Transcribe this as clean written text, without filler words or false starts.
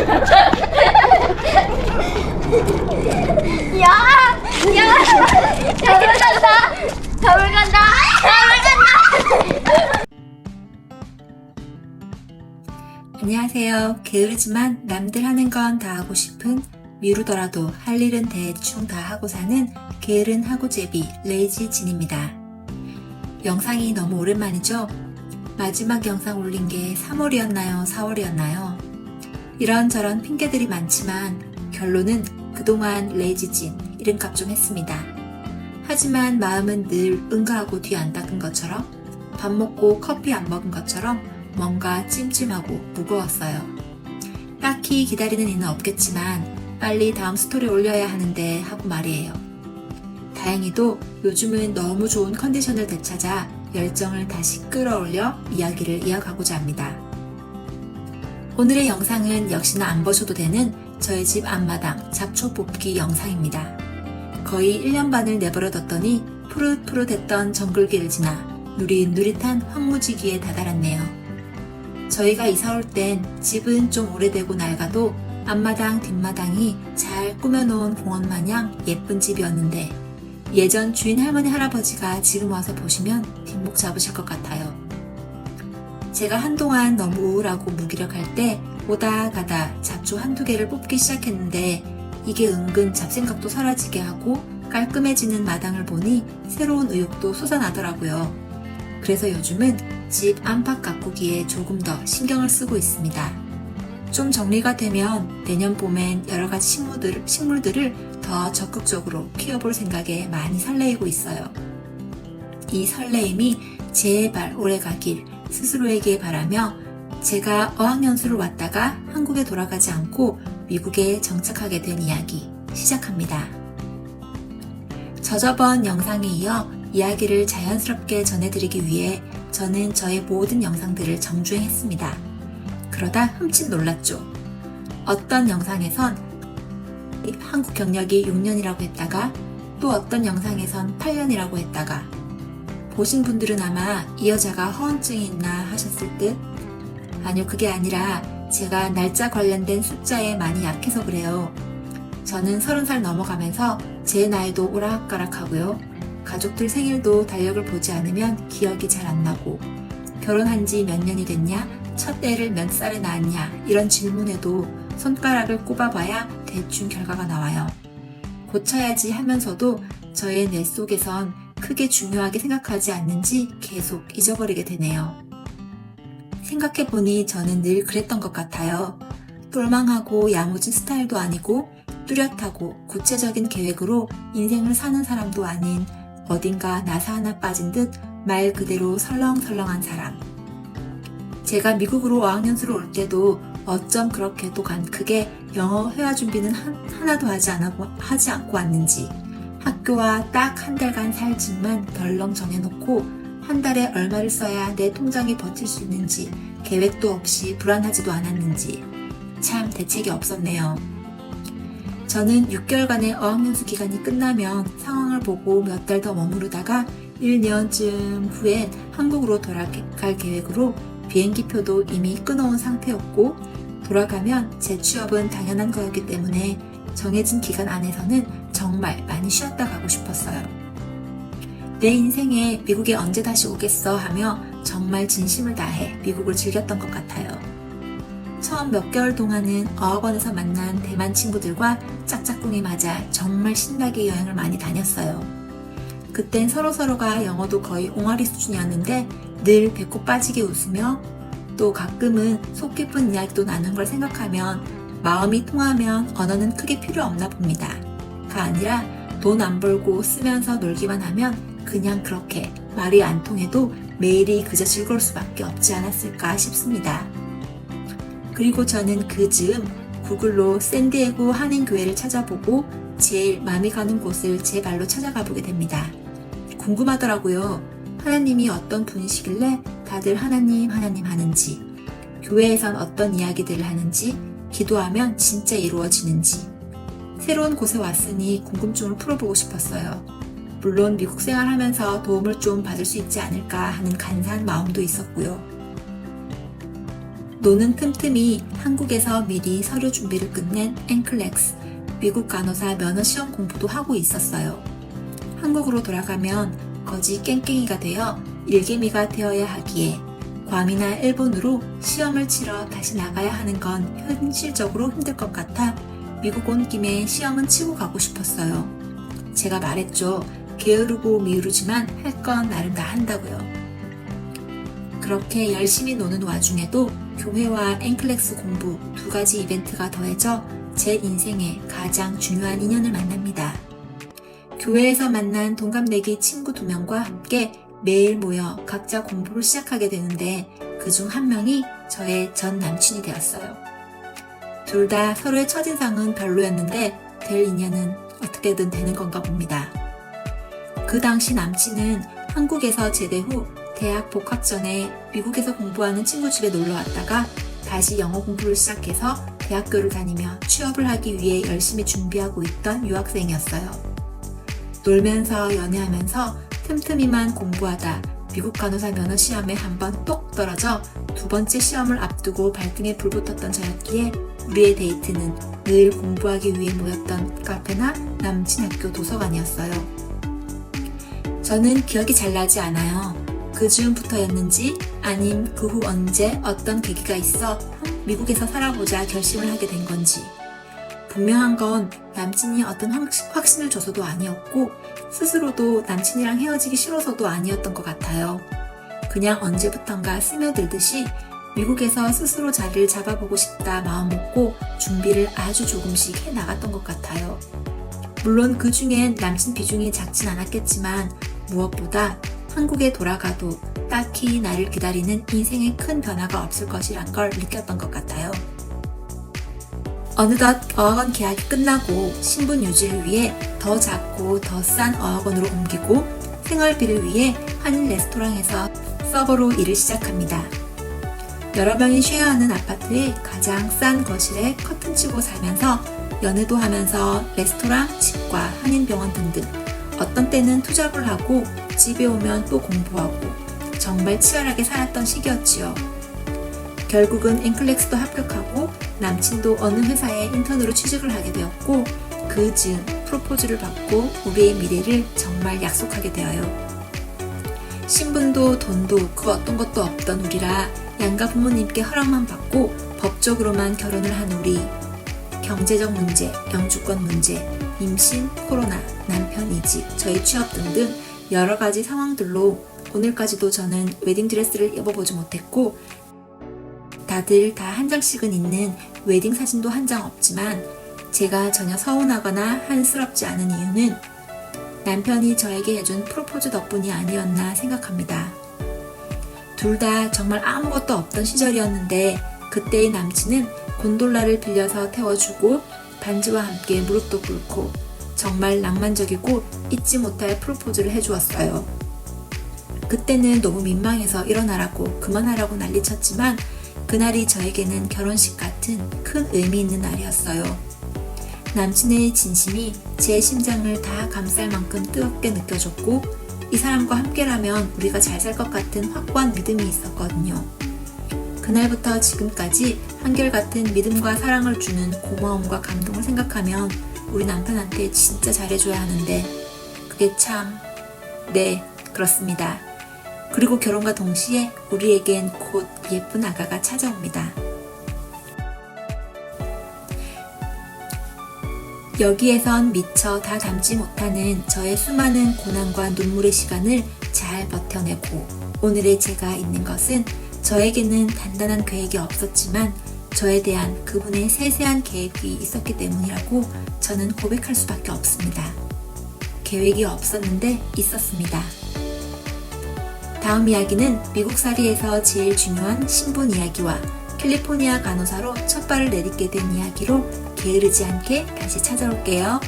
야! 야! 잡으러 간다! 잡으러 간다! 잡으러 간다! 안녕하세요. 게으르지만 남들 하는 건 다 하고 싶은, 미루더라도 할 일은 대충 다 하고 사는 게으른 하고제비 레이지 진입니다. 영상이 너무 오랜만이죠? 마지막 영상 올린 게 3월이었나요? 4월이었나요? 이런저런 핑계들이 많지만 결론은 그동안 레이지 진 이름값 좀 했습니다. 하지만 마음은 늘 응가하고 뒤 안 닦은 것처럼, 밥 먹고 커피 안 먹은 것처럼 뭔가 찜찜하고 무거웠어요. 딱히 기다리는 이는 없겠지만 빨리 다음 스토리 올려야 하는데 하고 말이에요. 다행히도 요즘은 너무 좋은 컨디션을 되찾아 열정을 다시 끌어올려 이야기를 이어가고자 합니다. 오늘의 영상은 역시나 안 보셔도 되는 저희 집 앞마당 잡초 뽑기 영상입니다. 거의 1년 반을 내버려뒀더니 푸릇푸릇했던 정글길을 지나 누릿누릿한 황무지기에 다다랐네요. 저희가 이사 올 땐 집은 좀 오래되고 낡아도 앞마당 뒷마당이 잘 꾸며놓은 공원 마냥 예쁜 집이었는데 예전 주인 할머니 할아버지가 지금 와서 보시면 뒷목 잡으실 것 같아요. 제가 한동안 너무 우울하고 무기력할 때 오다 가다 잡초 한두 개를 뽑기 시작했는데 이게 은근 잡생각도 사라지게 하고 깔끔해지는 마당을 보니 새로운 의욕도 솟아나더라고요. 그래서 요즘은 집 안팎 가꾸기에 조금 더 신경을 쓰고 있습니다. 좀 정리가 되면 내년 봄엔 여러가지 식물들을 더 적극적으로 키워볼 생각에 많이 설레이고 있어요. 이 설레임이 제발 오래가길 스스로에게 바라며 제가 어학연수를 왔다가 한국에 돌아가지 않고 미국에 정착하게 된 이야기 시작합니다. 저저번 영상에 이어 이야기를 자연스럽게 전해드리기 위해 저는 저의 모든 영상들을 정주행했습니다. 그러다 흠칫 놀랐죠. 어떤 영상에선 한국 경력이 6년이라고 했다가 또 어떤 영상에선 8년이라고 했다가 보신 분들은 아마 이 여자가 허언증이 있나 하셨을 듯? 아니요, 그게 아니라 제가 날짜 관련된 숫자에 많이 약해서 그래요. 저는 30살 넘어가면서 제 나이도 오락가락하고요. 가족들 생일도 달력을 보지 않으면 기억이 잘 안 나고 결혼한 지 몇 년이 됐냐? 첫 애를 몇 살에 낳았냐? 이런 질문에도 손가락을 꼽아봐야 대충 결과가 나와요. 고쳐야지 하면서도 저의 뇌 속에선 크게 중요하게 생각하지 않는지 계속 잊어버리게 되네요. 생각해보니 저는 늘 그랬던 것 같아요. 똘망하고 야무진 스타일도 아니고 뚜렷하고 구체적인 계획으로 인생을 사는 사람도 아닌 어딘가 나사 하나 빠진 듯 말 그대로 설렁설렁한 사람. 제가 미국으로 어학연수를 올 때도 어쩜 그렇게도 크게 영어 회화 준비는 하나도 하지 않고 왔는지, 학교와 딱 한 달간 살 집만 덜렁 정해놓고 한 달에 얼마를 써야 내 통장이 버틸 수 있는지 계획도 없이 불안하지도 않았는지 참 대책이 없었네요. 저는 6개월간의 어학연수 기간이 끝나면 상황을 보고 몇 달 더 머무르다가 1년쯤 후엔 한국으로 돌아갈 계획으로 비행기표도 이미 끊어온 상태였고 돌아가면 재취업은 당연한 거였기 때문에 정해진 기간 안에서는 정말 많이 쉬었다 가고 싶었어요. 내 인생에 미국에 언제 다시 오겠어 하며 정말 진심을 다해 미국을 즐겼던 것 같아요. 처음 몇 개월 동안은 어학원에서 만난 대만 친구들과 짝짝꿍이 맞아 정말 신나게 여행을 많이 다녔어요. 그땐 서로서로가 영어도 거의 옹알이 수준이었는데 늘 배꼽 빠지게 웃으며 또 가끔은 속 깊은 이야기도 나눈 걸 생각하면 마음이 통하면 언어는 크게 필요 없나 봅니다. 가 아니라 돈 안 벌고 쓰면서 놀기만 하면 그냥 그렇게 말이 안 통해도 매일이 그저 즐거울 수밖에 없지 않았을까 싶습니다. 그리고 저는 그 즈음 구글로 샌디에고 한인교회를 찾아보고 제일 마음이 가는 곳을 제 발로 찾아가 보게 됩니다. 궁금하더라고요. 하나님이 어떤 분이시길래 다들 하나님 하는지, 교회에선 어떤 이야기들을 하는지, 기도하면 진짜 이루어지는지. 새로운 곳에 왔으니 궁금증을 풀어보고 싶었어요. 물론 미국 생활하면서 도움을 좀 받을 수 있지 않을까 하는 간사한 마음도 있었고요. 노는 틈틈이 한국에서 미리 서류 준비를 끝낸 NCLEX, 미국 간호사 면허 시험 공부도 하고 있었어요. 한국으로 돌아가면 거지 깽깽이가 되어 일개미가 되어야 하기에 괌이나 일본으로 시험을 치러 다시 나가야 하는 건 현실적으로 힘들 것 같아 미국 온 김에 시험은 치고 가고 싶었어요. 제가 말했죠. 게으르고 미루지만 할 건 나름 다 한다고요. 그렇게 열심히 노는 와중에도 교회와 NCLEX 공부 두 가지 이벤트가 더해져 제 인생의 가장 중요한 인연을 만납니다. 교회에서 만난 동갑내기 친구 2명과 함께 매일 모여 각자 공부를 시작하게 되는데 그중 한 명이 저의 전 남친이 되었어요. 둘 다 서로의 첫인상은 별로였는데 될 인연은 어떻게든 되는 건가 봅니다. 그 당시 남친은 한국에서 제대 후 대학 복학 전에 미국에서 공부하는 친구 집에 놀러 왔다가 다시 영어 공부를 시작해서 대학교를 다니며 취업을 하기 위해 열심히 준비하고 있던 유학생이었어요. 놀면서 연애하면서 틈틈이만 공부하다 미국 간호사 면허 시험에 한번 똑 떨어져 두 번째 시험을 앞두고 발등에 불 붙었던 저였기에 우리의 데이트는 늘 공부하기 위해 모였던 카페나 남친 학교 도서관이었어요. 저는 기억이 잘 나지 않아요. 그 즈음부터였는지 아님 그 후 언제 어떤 계기가 있어 미국에서 살아보자 결심을 하게 된 건지. 분명한 건 남친이 어떤 확신을 줘서도 아니었고 스스로도 남친이랑 헤어지기 싫어서도 아니었던 것 같아요. 그냥 언제부턴가 스며들듯이 미국에서 스스로 자리를 잡아보고 싶다 마음먹고 준비를 아주 조금씩 해나갔던 것 같아요. 물론 그 중엔 남친 비중이 작진 않았겠지만 무엇보다 한국에 돌아가도 딱히 나를 기다리는 인생에 큰 변화가 없을 것이란 걸 느꼈던 것 같아요. 어느덧 어학원 계약이 끝나고 신분 유지를 위해 더 작고 더 싼 어학원으로 옮기고 생활비를 위해 한인 레스토랑에서 서버로 일을 시작합니다. 여러 명이 쉐어하는 아파트의 가장 싼 거실에 커튼 치고 살면서 연애도 하면서 레스토랑, 치과, 한인병원 등등 어떤 때는 투잡을 하고 집에 오면 또 공부하고 정말 치열하게 살았던 시기였지요. 결국은 NCLEX도 합격하고 남친도 어느 회사에 인턴으로 취직을 하게 되었고 그 즈음 프로포즈를 받고 우리의 미래를 정말 약속하게 되어요. 신분도 돈도 그 어떤 것도 없던 우리라 양가 부모님께 허락만 받고 법적으로만 결혼을 한 우리. 경제적 문제, 영주권 문제, 임신, 코로나, 남편 이직, 저희 취업 등등 여러 가지 상황들로 오늘까지도 저는 웨딩드레스를 입어보지 못했고 다들 다 한 장씩은 있는 웨딩 사진도 한 장 없지만 제가 전혀 서운하거나 한스럽지 않은 이유는 남편이 저에게 해준 프로포즈 덕분이 아니었나 생각합니다. 둘 다 정말 아무것도 없던 시절이었는데 그때의 남친은 곤돌라를 빌려서 태워주고 반지와 함께 무릎도 꿇고 정말 낭만적이고 잊지 못할 프로포즈를 해주었어요. 그때는 너무 민망해서 일어나라고 그만하라고 난리쳤지만 그날이 저에게는 결혼식 같은 큰 의미 있는 날이었어요. 남친의 진심이 제 심장을 다 감쌀 만큼 뜨겁게 느껴졌고 이 사람과 함께라면 우리가 잘 살 것 같은 확고한 믿음이 있었거든요. 그날부터 지금까지 한결같은 믿음과 사랑을 주는 고마움과 감동을 생각하면 우리 남편한테 진짜 잘해줘야 하는데 그게 참... 네, 그렇습니다. 그리고 결혼과 동시에 우리에겐 곧 예쁜 아가가 찾아옵니다. 여기에선 미처 다 담지 못하는 저의 수많은 고난과 눈물의 시간을 잘 버텨내고 오늘의 제가 있는 것은 저에게는 단단한 계획이 없었지만 저에 대한 그분의 세세한 계획이 있었기 때문이라고 저는 고백할 수밖에 없습니다. 계획이 없었는데 있었습니다. 다음 이야기는 미국살이에서 제일 중요한 신분 이야기와 캘리포니아 간호사로 첫 발을 내딛게 된 이야기로 게으르지 않게 다시 찾아올게요.